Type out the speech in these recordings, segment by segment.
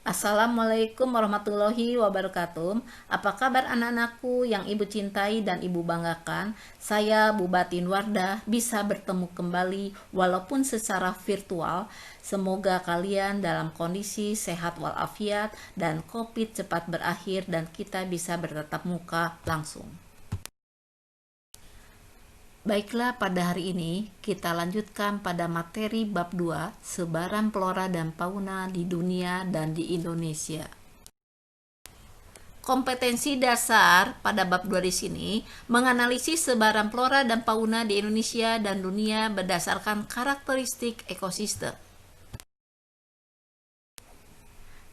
Assalamualaikum warahmatullahi wabarakatuh. Apa kabar anak-anakku yang ibu cintai dan ibu banggakan? Saya Bu Batin Wardah bisa bertemu kembali walaupun secara virtual. Semoga kalian dalam kondisi sehat walafiat dan COVID cepat berakhir dan kita bisa bertatap muka langsung. Baiklah, pada hari ini kita lanjutkan pada materi bab 2, sebaran flora dan fauna di dunia dan di Indonesia. Kompetensi dasar pada bab 2 di sini menganalisis sebaran flora dan fauna di Indonesia dan dunia berdasarkan karakteristik ekosistem.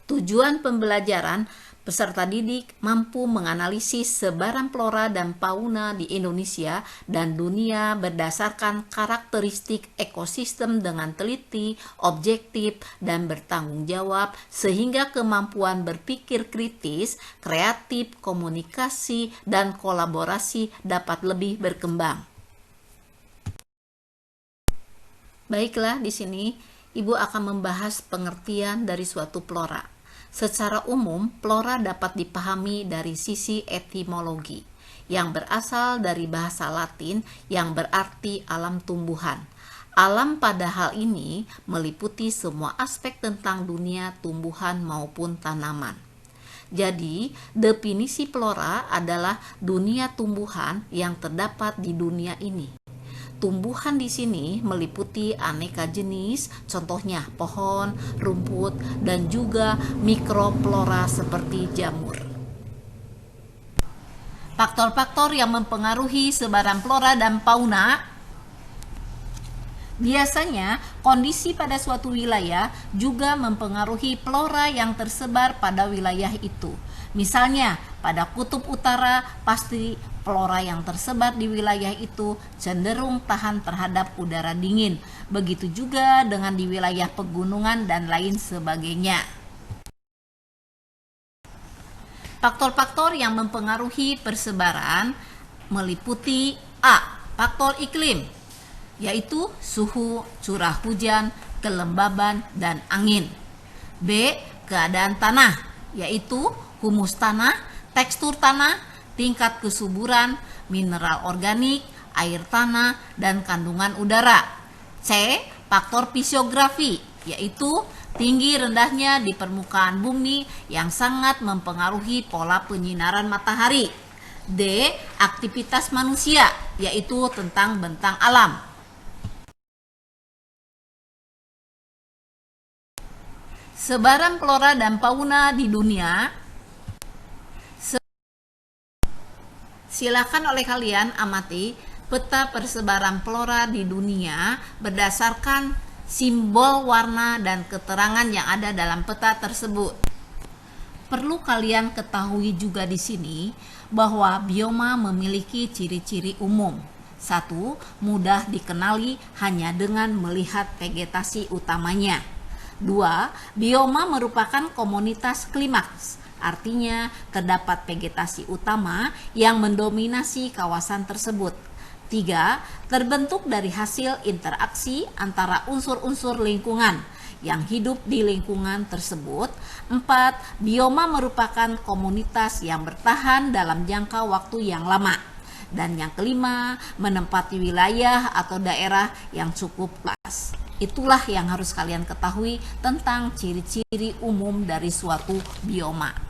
Tujuan pembelajaran, peserta didik mampu menganalisis sebaran flora dan fauna di Indonesia dan dunia berdasarkan karakteristik ekosistem dengan teliti, objektif, dan bertanggung jawab sehingga kemampuan berpikir kritis, kreatif, komunikasi, dan kolaborasi dapat lebih berkembang. Baiklah, di sini Ibu akan membahas pengertian dari suatu flora. Secara umum, flora dapat dipahami dari sisi etimologi, yang berasal dari bahasa Latin yang berarti alam tumbuhan. Alam pada hal ini meliputi semua aspek tentang dunia tumbuhan maupun tanaman. Jadi, definisi flora adalah dunia tumbuhan yang terdapat di dunia ini. Tumbuhan di sini meliputi aneka jenis, contohnya pohon, rumput, dan juga mikroflora seperti jamur. Faktor-faktor yang mempengaruhi sebaran flora dan fauna. Biasanya, kondisi pada suatu wilayah juga mempengaruhi flora yang tersebar pada wilayah itu. Misalnya, pada kutub utara pasti flora yang tersebar di wilayah itu cenderung tahan terhadap udara dingin. Begitu juga dengan di wilayah pegunungan dan lain sebagainya. Faktor-faktor yang mempengaruhi persebaran meliputi A. Faktor iklim, yaitu suhu, curah hujan, kelembaban, dan angin. B. Keadaan tanah, yaitu humus tanah, tekstur tanah, tingkat kesuburan, mineral organik, air tanah, dan kandungan udara. C. Faktor fisiografi, yaitu tinggi rendahnya di permukaan bumi yang sangat mempengaruhi pola penyinaran matahari. D. Aktivitas manusia, yaitu tentang bentang alam. Sebaran flora dan fauna di dunia. Silakan oleh kalian amati peta persebaran flora di dunia berdasarkan simbol warna dan keterangan yang ada dalam peta tersebut. Perlu kalian ketahui juga di sini bahwa bioma memiliki ciri-ciri umum. 1. Mudah dikenali hanya dengan melihat vegetasi utamanya. 2. Bioma merupakan komunitas klimaks. Artinya, terdapat vegetasi utama yang mendominasi kawasan tersebut. 3. Terbentuk dari hasil interaksi antara unsur-unsur lingkungan yang hidup di lingkungan tersebut. 4. Bioma merupakan komunitas yang bertahan dalam jangka waktu yang lama. Dan yang kelima, menempati wilayah atau daerah yang cukup luas. Itulah yang harus kalian ketahui tentang ciri-ciri umum dari suatu bioma.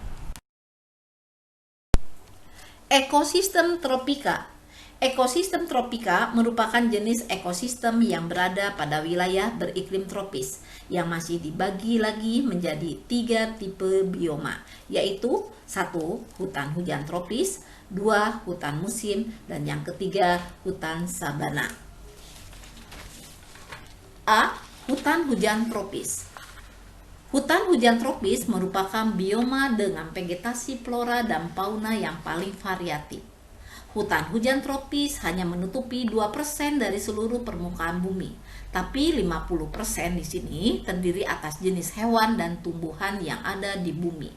Ekosistem tropika. Ekosistem tropika merupakan jenis ekosistem yang berada pada wilayah beriklim tropis yang masih dibagi lagi menjadi 3 tipe bioma, yaitu 1. Hutan hujan tropis, 2. Hutan musim, dan yang ketiga hutan sabana. A. Hutan hujan tropis. Hutan hujan tropis merupakan bioma dengan vegetasi flora dan fauna yang paling variatif. Hutan hujan tropis hanya menutupi 2% dari seluruh permukaan bumi, tapi 50% di sini terdiri atas jenis hewan dan tumbuhan yang ada di bumi,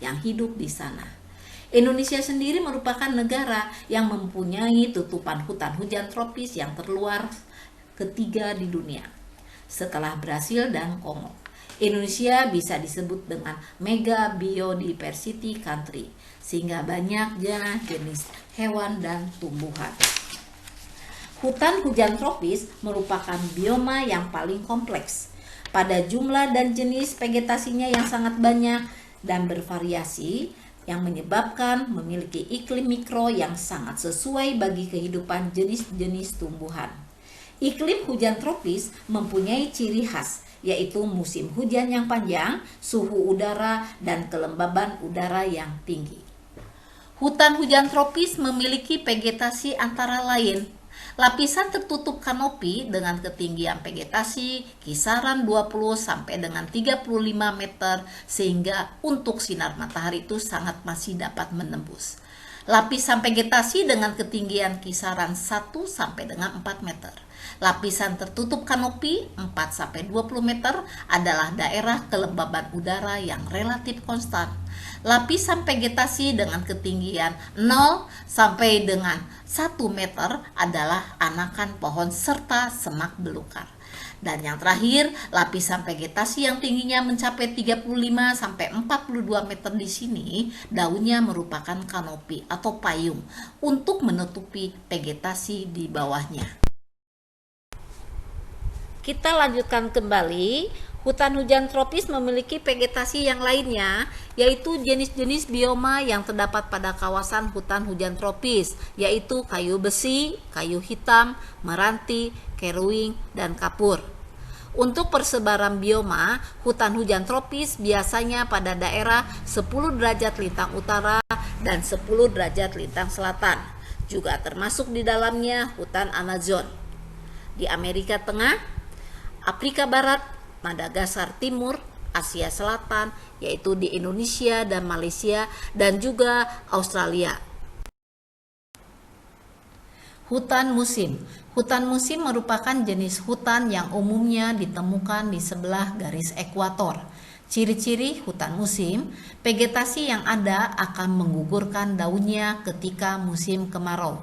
yang hidup di sana. Indonesia sendiri merupakan negara yang mempunyai tutupan hutan hujan tropis yang terluar ketiga di dunia, setelah Brasil dan Kongo. Indonesia bisa disebut dengan mega biodiversity country, sehingga banyak jenis hewan dan tumbuhan. Hutan hujan tropis merupakan bioma yang paling kompleks. Pada jumlah dan jenis vegetasinya yang sangat banyak dan bervariasi, yang menyebabkan memiliki iklim mikro yang sangat sesuai bagi kehidupan jenis-jenis tumbuhan. Iklim hujan tropis mempunyai ciri khas, yaitu musim hujan yang panjang, suhu udara, dan kelembaban udara yang tinggi. Hutan hujan tropis memiliki vegetasi antara lain lapisan tertutup kanopi dengan ketinggian vegetasi kisaran 20 sampai dengan 35 meter sehingga untuk sinar matahari itu sangat masih dapat menembus. Lapisan vegetasi dengan ketinggian kisaran 1 sampai dengan 4 meter. Lapisan tertutup kanopi 4 sampai 20 meter adalah daerah kelembaban udara yang relatif konstan. Lapisan vegetasi dengan ketinggian 0 sampai dengan 1 meter adalah anakan pohon serta semak belukar. Dan yang terakhir, lapisan vegetasi yang tingginya mencapai 35 sampai 42 meter di sini, daunnya merupakan kanopi atau payung untuk menutupi vegetasi di bawahnya. Kita lanjutkan kembali. Hutan hujan tropis memiliki vegetasi yang lainnya, yaitu jenis-jenis bioma yang terdapat pada kawasan hutan hujan tropis, yaitu kayu besi, kayu hitam, meranti, keruing, dan kapur. Untuk persebaran bioma, hutan hujan tropis biasanya pada daerah 10 derajat lintang utara dan 10 derajat lintang selatan. Juga termasuk di dalamnya hutan Amazon. Di Amerika Tengah, Afrika Barat, Madagaskar Timur, Asia Selatan, yaitu di Indonesia dan Malaysia, dan juga Australia. Hutan musim. Hutan musim merupakan jenis hutan yang umumnya ditemukan di sebelah garis ekuator. Ciri-ciri hutan musim, vegetasi yang ada akan menggugurkan daunnya ketika musim kemarau.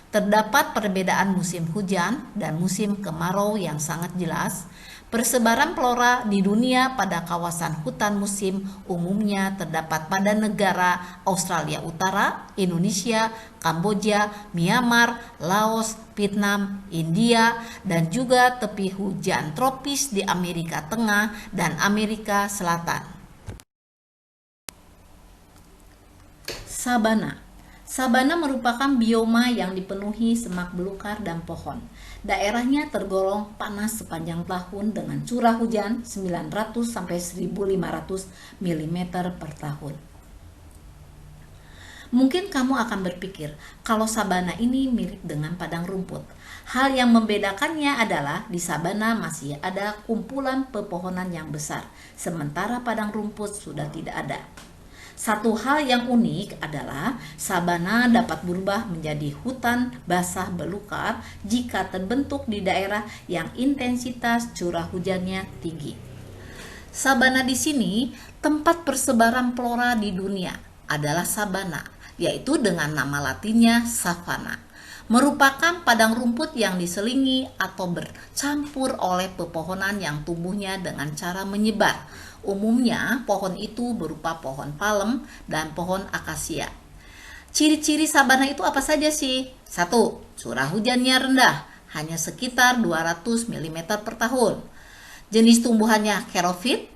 Terdapat perbedaan musim hujan dan musim kemarau yang sangat jelas. Persebaran flora di dunia pada kawasan hutan musim umumnya terdapat pada negara Australia Utara, Indonesia, Kamboja, Myanmar, Laos, Vietnam, India, dan juga tepi hujan tropis di Amerika Tengah dan Amerika Selatan. Sabana. Sabana merupakan bioma yang dipenuhi semak belukar dan pohon. Daerahnya tergolong panas sepanjang tahun dengan curah hujan 900 sampai 1500 mm per tahun. Mungkin kamu akan berpikir kalau sabana ini mirip dengan padang rumput. Hal yang membedakannya adalah di sabana masih ada kumpulan pepohonan yang besar, sementara padang rumput sudah tidak ada. Satu hal yang unik adalah sabana dapat berubah menjadi hutan basah belukar jika terbentuk di daerah yang intensitas curah hujannya tinggi. Sabana di sini tempat persebaran flora di dunia adalah sabana, yaitu dengan nama latinnya savanna. Merupakan padang rumput yang diselingi atau bercampur oleh pepohonan yang tumbuhnya dengan cara menyebar. Umumnya pohon itu berupa pohon palem dan pohon akasia. Ciri-ciri sabana itu apa saja sih? 1. Curah hujannya rendah, hanya sekitar 200 mm per tahun. Jenis tumbuhannya xerophyt.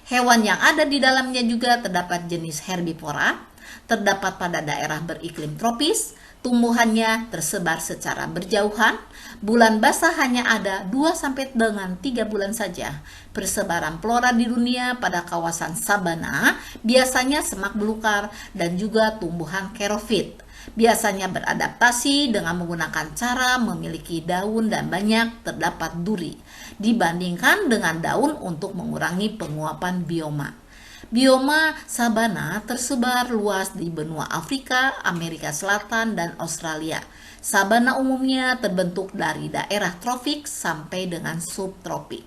Hewan yang ada di dalamnya juga terdapat jenis herbivora. Terdapat pada daerah beriklim tropis. Tumbuhannya tersebar secara berjauhan. Bulan basah hanya ada 2 sampai dengan 3 bulan saja. Persebaran flora di dunia pada kawasan sabana biasanya semak belukar dan juga tumbuhan xerophyt. Biasanya beradaptasi dengan menggunakan cara memiliki daun dan banyak terdapat duri dibandingkan dengan daun untuk mengurangi penguapan bioma. Bioma sabana tersebar luas di benua Afrika, Amerika Selatan, dan Australia. Sabana umumnya terbentuk dari daerah tropik sampai dengan subtropik.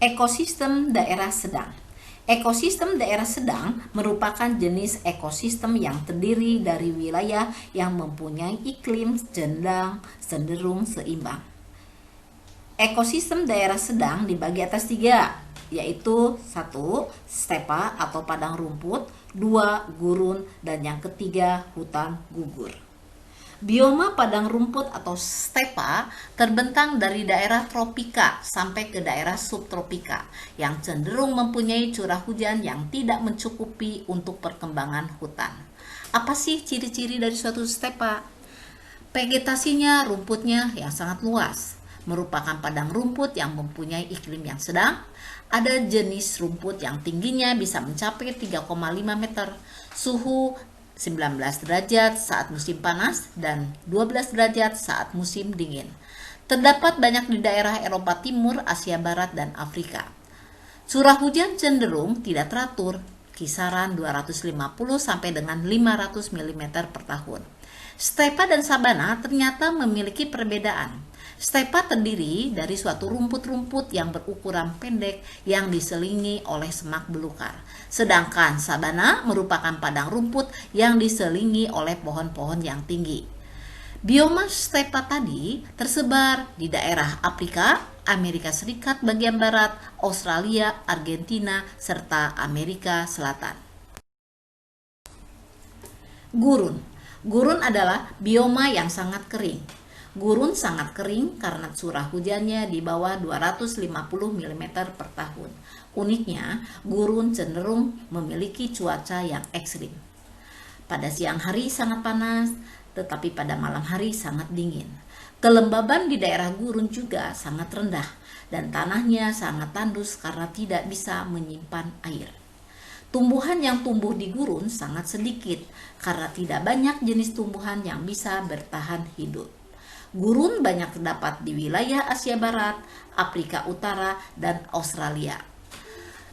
Ekosistem daerah sedang. Ekosistem daerah sedang merupakan jenis ekosistem yang terdiri dari wilayah yang mempunyai iklim cenderung seimbang. Ekosistem daerah sedang dibagi atas 3, yaitu 1. Stepa atau padang rumput, 2. Gurun, dan yang ketiga hutan gugur. Bioma padang rumput atau stepa terbentang dari daerah tropika sampai ke daerah subtropika yang cenderung mempunyai curah hujan yang tidak mencukupi untuk perkembangan hutan. Apa sih ciri-ciri dari suatu stepa? Vegetasinya, rumputnya yang sangat luas, merupakan padang rumput yang mempunyai iklim yang sedang. Ada jenis rumput yang tingginya bisa mencapai 3,5 meter, suhu 19 derajat saat musim panas dan 12 derajat saat musim dingin. Terdapat banyak di daerah Eropa Timur, Asia Barat, dan Afrika. Curah hujan cenderung tidak teratur, kisaran 250 sampai dengan 500 mm per tahun. Stepa dan sabana ternyata memiliki perbedaan. Stepa terdiri dari suatu rumput-rumput yang berukuran pendek yang diselingi oleh semak belukar. Sedangkan sabana merupakan padang rumput yang diselingi oleh pohon-pohon yang tinggi. Bioma stepa tadi tersebar di daerah Afrika, Amerika Serikat bagian barat, Australia, Argentina, serta Amerika Selatan. Gurun. Gurun adalah bioma yang sangat kering. Gurun sangat kering karena curah hujannya di bawah 250 mm per tahun. Uniknya, gurun cenderung memiliki cuaca yang ekstrim. Pada siang hari sangat panas, tetapi pada malam hari sangat dingin. Kelembaban di daerah gurun juga sangat rendah dan tanahnya sangat tandus karena tidak bisa menyimpan air. Tumbuhan yang tumbuh di gurun sangat sedikit karena tidak banyak jenis tumbuhan yang bisa bertahan hidup. Gurun banyak terdapat di wilayah Asia Barat, Afrika Utara, dan Australia.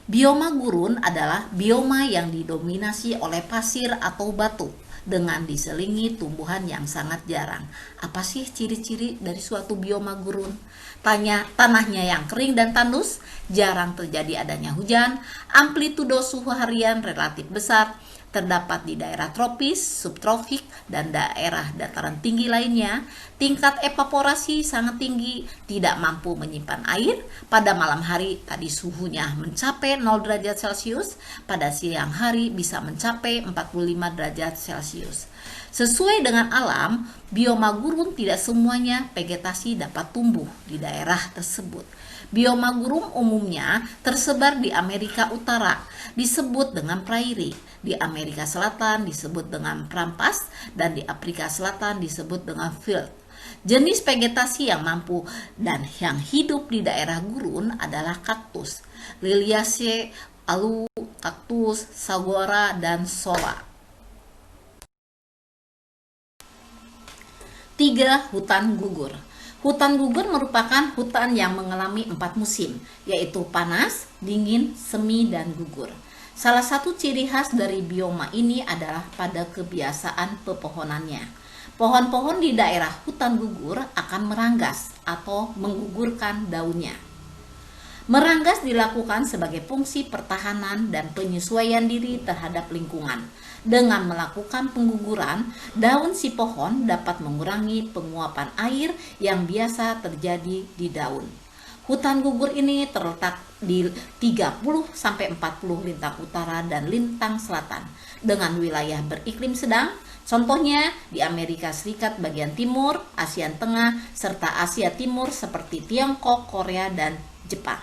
Bioma gurun adalah bioma yang didominasi oleh pasir atau batu dengan diselingi tumbuhan yang sangat jarang. Apa sih ciri-ciri dari suatu bioma gurun? Tanahnya yang kering dan tandus, jarang terjadi adanya hujan, amplitudo suhu harian relatif besar, terdapat di daerah tropis, subtropik, dan daerah dataran tinggi lainnya. Tingkat evaporasi sangat tinggi, tidak mampu menyimpan air. Pada malam hari tadi suhunya mencapai 0 derajat Celcius, pada siang hari bisa mencapai 45 derajat Celcius. Sesuai dengan alam, bioma gurun tidak semuanya vegetasi dapat tumbuh di daerah tersebut. Bioma gurun umumnya tersebar di Amerika Utara, disebut dengan prairie. Di Amerika Selatan disebut dengan pampas, dan di Afrika Selatan disebut dengan field. Jenis vegetasi yang mampu dan yang hidup di daerah gurun adalah kaktus, liliaceae, alu, kaktus, saguara, dan sola. 3. Hutan gugur. Hutan gugur merupakan hutan yang mengalami 4 musim, yaitu panas, dingin, semi, dan gugur. Salah satu ciri khas dari bioma ini adalah pada kebiasaan pepohonannya. Pohon-pohon di daerah hutan gugur akan meranggas atau menggugurkan daunnya. Meranggas dilakukan sebagai fungsi pertahanan dan penyesuaian diri terhadap lingkungan. Dengan melakukan pengguguran, daun si pohon dapat mengurangi penguapan air yang biasa terjadi di daun. Hutan gugur ini terletak di 30-40 lintang utara dan lintang selatan dengan wilayah beriklim sedang, contohnya di Amerika Serikat bagian timur, Asia Tengah, serta Asia Timur seperti Tiongkok, Korea, dan Jepang.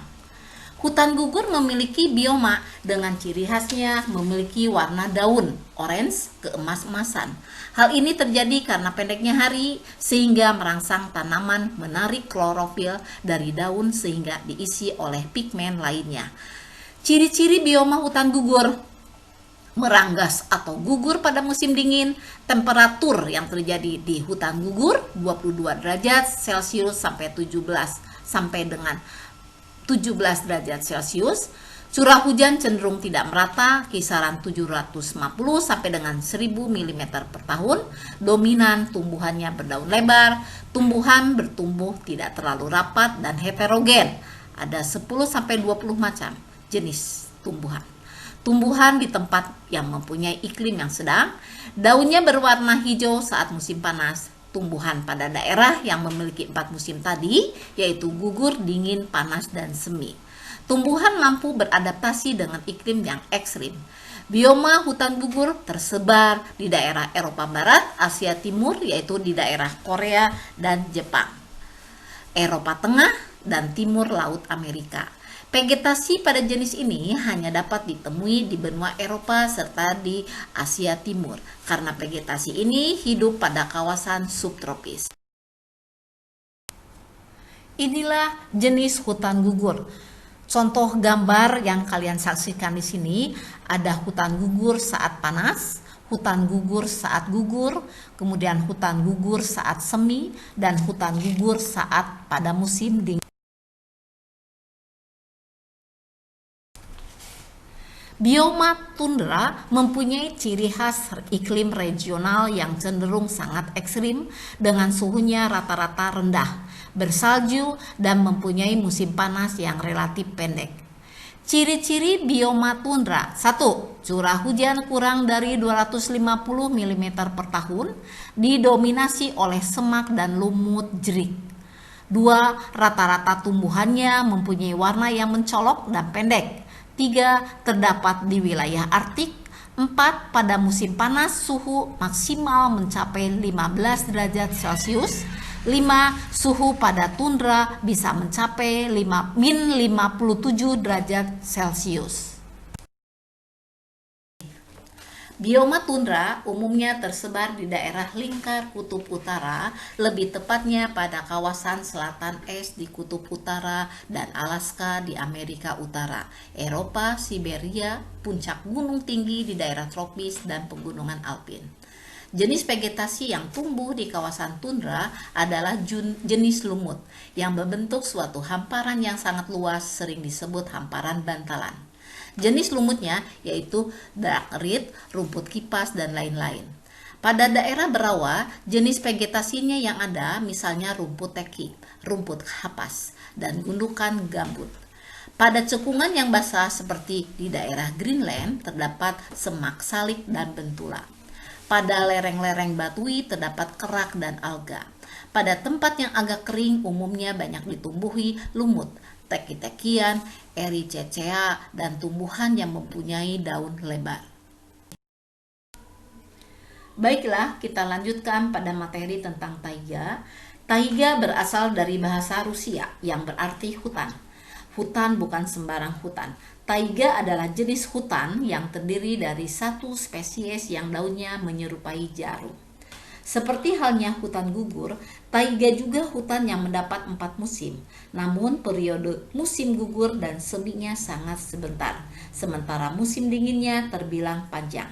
Hutan gugur memiliki bioma dengan ciri khasnya memiliki warna daun orange keemas-emasan. Hal ini terjadi karena pendeknya hari sehingga merangsang tanaman menarik klorofil dari daun sehingga diisi oleh pigmen lainnya. Ciri-ciri bioma hutan gugur: meranggas atau gugur pada musim dingin. Temperatur yang terjadi di hutan gugur 22 derajat Celcius sampai 17 derajat Celcius. Curah hujan cenderung tidak merata, kisaran 750 sampai dengan 1000 mm per tahun. Dominan tumbuhannya berdaun lebar, tumbuhan bertumbuh tidak terlalu rapat dan heterogen. Ada 10 sampai 20 macam jenis tumbuhan. Tumbuhan di tempat yang mempunyai iklim yang sedang, daunnya berwarna hijau saat musim panas. tumbuhan pada daerah yang memiliki 4 musim tadi, yaitu gugur, dingin, panas, dan semi. Tumbuhan mampu beradaptasi dengan iklim yang ekstrim. Bioma hutan gugur tersebar di daerah Eropa Barat, Asia Timur, yaitu di daerah Korea dan Jepang, Eropa Tengah, dan Timur Laut Amerika. Vegetasi pada jenis ini hanya dapat ditemui di benua Eropa serta di Asia Timur, karena vegetasi ini hidup pada kawasan subtropis. Inilah jenis hutan gugur. Contoh gambar yang kalian saksikan di sini ada hutan gugur saat panas, hutan gugur saat gugur, kemudian hutan gugur saat semi, dan hutan gugur saat pada musim dingin. Bioma tundra mempunyai ciri khas iklim regional yang cenderung sangat ekstrim dengan suhunya rata-rata rendah, bersalju, dan mempunyai musim panas yang relatif pendek. Ciri-ciri bioma tundra: 1. Curah hujan kurang dari 250 mm per tahun, didominasi oleh semak dan lumut jerik. 2. Rata-rata tumbuhannya mempunyai warna yang mencolok dan pendek. 3. Terdapat di wilayah Arktik. 4. Pada musim panas suhu maksimal mencapai 15 derajat Celcius. 5. Suhu pada tundra bisa mencapai min 57 derajat Celcius. Bioma tundra umumnya tersebar di daerah lingkar kutub utara, lebih tepatnya pada kawasan selatan es di kutub utara dan Alaska di Amerika Utara, Eropa, Siberia, puncak gunung tinggi di daerah tropis, dan pegunungan alpin. Jenis vegetasi yang tumbuh di kawasan tundra adalah jenis lumut yang berbentuk suatu hamparan yang sangat luas, sering disebut hamparan bantalan. Jenis lumutnya yaitu dark reed, rumput kipas, dan lain-lain. Pada daerah berawa, jenis vegetasinya yang ada misalnya rumput teki, rumput kapas, dan gundukan gambut. Pada cekungan yang basah seperti di daerah Greenland terdapat semak salik dan bentula. Pada lereng-lereng batui terdapat kerak dan alga. Pada tempat yang agak kering umumnya banyak ditumbuhi lumut, teki-tekian, Ericaceae, dan tumbuhan yang mempunyai daun lebar. Baiklah, kita lanjutkan pada materi tentang taiga. Taiga berasal dari bahasa Rusia yang berarti hutan. Hutan bukan sembarang hutan. Taiga adalah jenis hutan yang terdiri dari satu spesies yang daunnya menyerupai jarum. Seperti halnya hutan gugur, taiga juga hutan yang mendapat 4 musim. Namun periode musim gugur dan seminya sangat sebentar, sementara musim dinginnya terbilang panjang.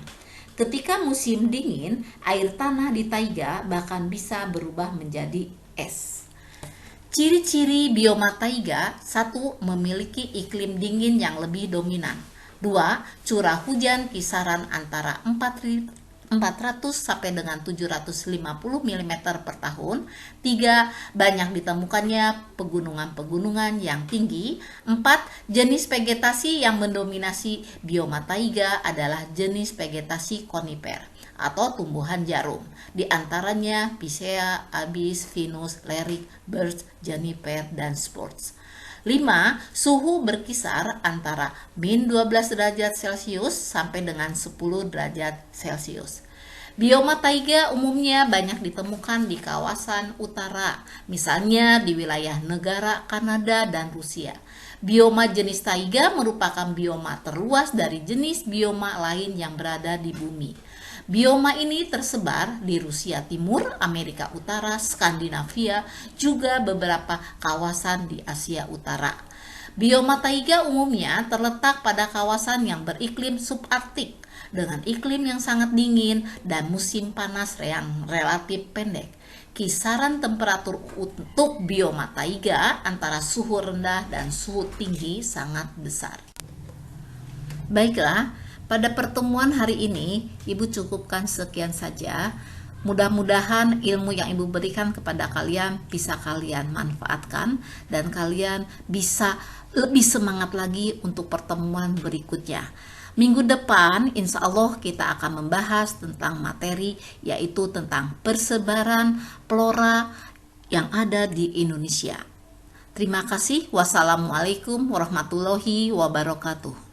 Ketika musim dingin, air tanah di taiga bahkan bisa berubah menjadi es. Ciri-ciri bioma taiga: 1. Memiliki iklim dingin yang lebih dominan. 2. Curah hujan kisaran antara 400 sampai dengan 750 mm per tahun. 3. Banyak ditemukannya pegunungan-pegunungan yang tinggi. 4. Jenis vegetasi yang mendominasi bioma taiga adalah jenis vegetasi konifer atau tumbuhan jarum, di antaranya Picea, Abies, Pinus, Lyric, Birch, Juniper, dan Spruce. 5. Suhu berkisar antara min 12 derajat Celcius sampai dengan 10 derajat Celcius. Bioma taiga umumnya banyak ditemukan di kawasan utara, misalnya di wilayah negara Kanada dan Rusia. Bioma jenis taiga merupakan bioma terluas dari jenis bioma lain yang berada di bumi. Bioma ini tersebar di Rusia Timur, Amerika Utara, Skandinavia, juga beberapa kawasan di Asia Utara. Bioma taiga umumnya terletak pada kawasan yang beriklim subarktik dengan iklim yang sangat dingin dan musim panas yang relatif pendek. Kisaran temperatur untuk bioma taiga antara suhu rendah dan suhu tinggi sangat besar. Baiklah, pada pertemuan hari ini, Ibu cukupkan sekian saja. Mudah-mudahan ilmu yang Ibu berikan kepada kalian bisa kalian manfaatkan dan kalian bisa lebih semangat lagi untuk pertemuan berikutnya. Minggu depan insya Allah kita akan membahas tentang materi, yaitu tentang persebaran flora yang ada di Indonesia. Terima kasih. Wassalamualaikum warahmatullahi wabarakatuh.